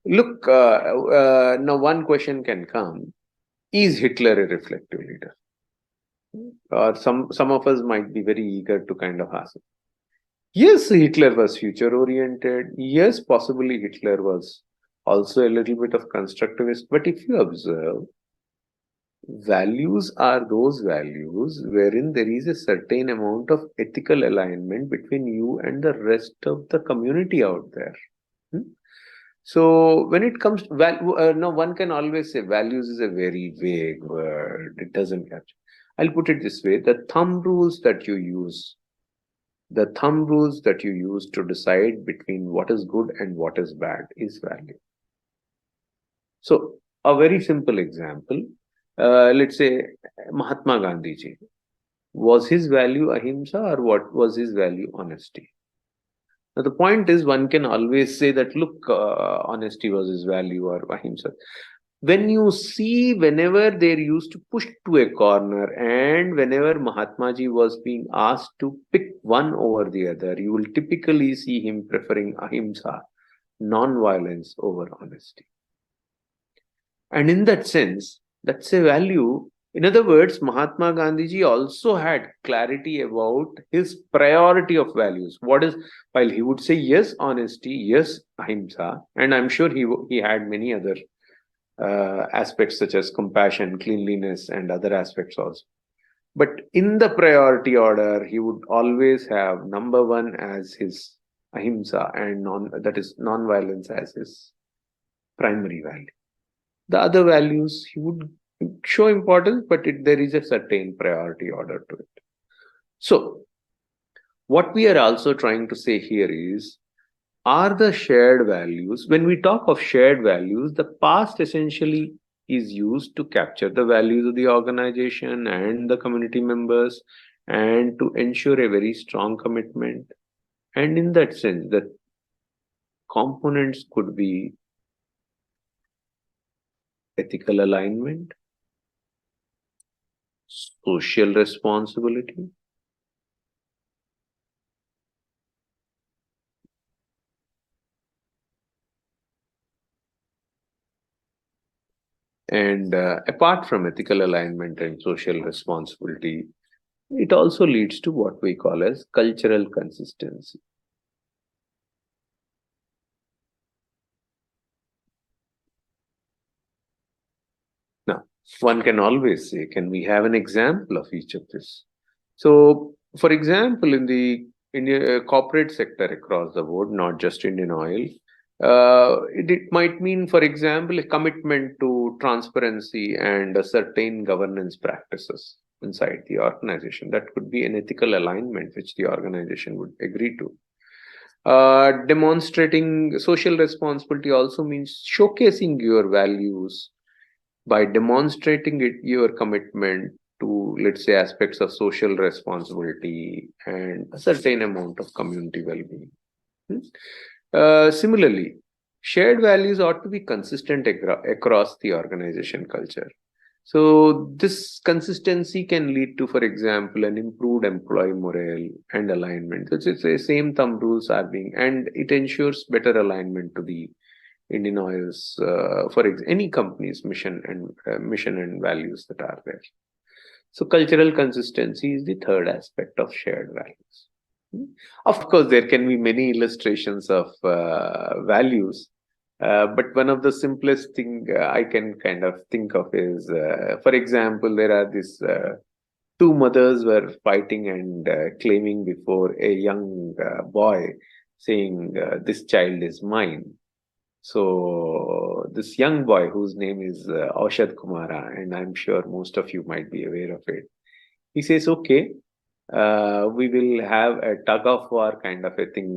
Look, now one question can come: is Hitler a reflective leader? Or some of us might be very eager to kind of ask. Yes, Hitler was future oriented. Yes, possibly Hitler was also a little bit of constructivist. But if you observe, values are those values wherein there is a certain amount of ethical alignment between you and the rest of the community out there. Hmm? So when it comes to no, one can always say values is a very vague word. It doesn't capture. I'll put it this way: the thumb rules that you use to decide between what is good and what is bad is value. So a very simple example: let's say Mahatma Gandhi ji, was his value ahimsa or what was his value honesty? Now, the point is, one can always say that, look, honesty was his value or ahimsa. When you see, whenever they're used to push to a corner, and whenever Mahatma ji was being asked to pick one over the other, you will typically see him preferring ahimsa, non-violence over honesty. And in that sense, that's a value. In other words, Mahatma Gandhi ji also had clarity about his priority of values. What is, while he would say yes, honesty, yes, ahimsa, and I'm sure he had many other aspects such as compassion, cleanliness, and other aspects also. But in the priority order, he would always have number one as his ahimsa, and that is non-violence as his primary value. The other values he would show importance, but there is a certain priority order to it. So, what we are also trying to say here is, are the shared values, when we talk of shared values, the past essentially is used to capture the values of the organization and the community members and to ensure a very strong commitment. And in that sense, the components could be ethical alignment, social responsibility, and apart from ethical alignment and social responsibility, it also leads to what we call as cultural consistency. Now, one can always say, can we have an example of each of this? So, for example, in the corporate sector across the board, not just Indian Oil, it might mean, for example, a commitment to transparency and a certain governance practices inside the organization. That could be an ethical alignment which the organization would agree to. Demonstrating social responsibility also means showcasing your values by demonstrating your commitment to, let's say, aspects of social responsibility and a certain amount of community well-being. Similarly, shared values ought to be consistent across the organization culture. So this consistency can lead to, for example, an improved employee morale and alignment. So it's the same thumb rules are being, and it ensures better alignment to the Indian Oil's, any company's mission and values that are there. So cultural consistency is the third aspect of shared values. Of course, there can be many illustrations of values, but one of the simplest thing I can kind of think of is, for example, there are these two mothers were fighting and claiming before a young boy, saying, "This child is mine." So this young boy, whose name is Aushad Kumara, and I'm sure most of you might be aware of it, he says, "Okay, we will have a tug of war kind of a thing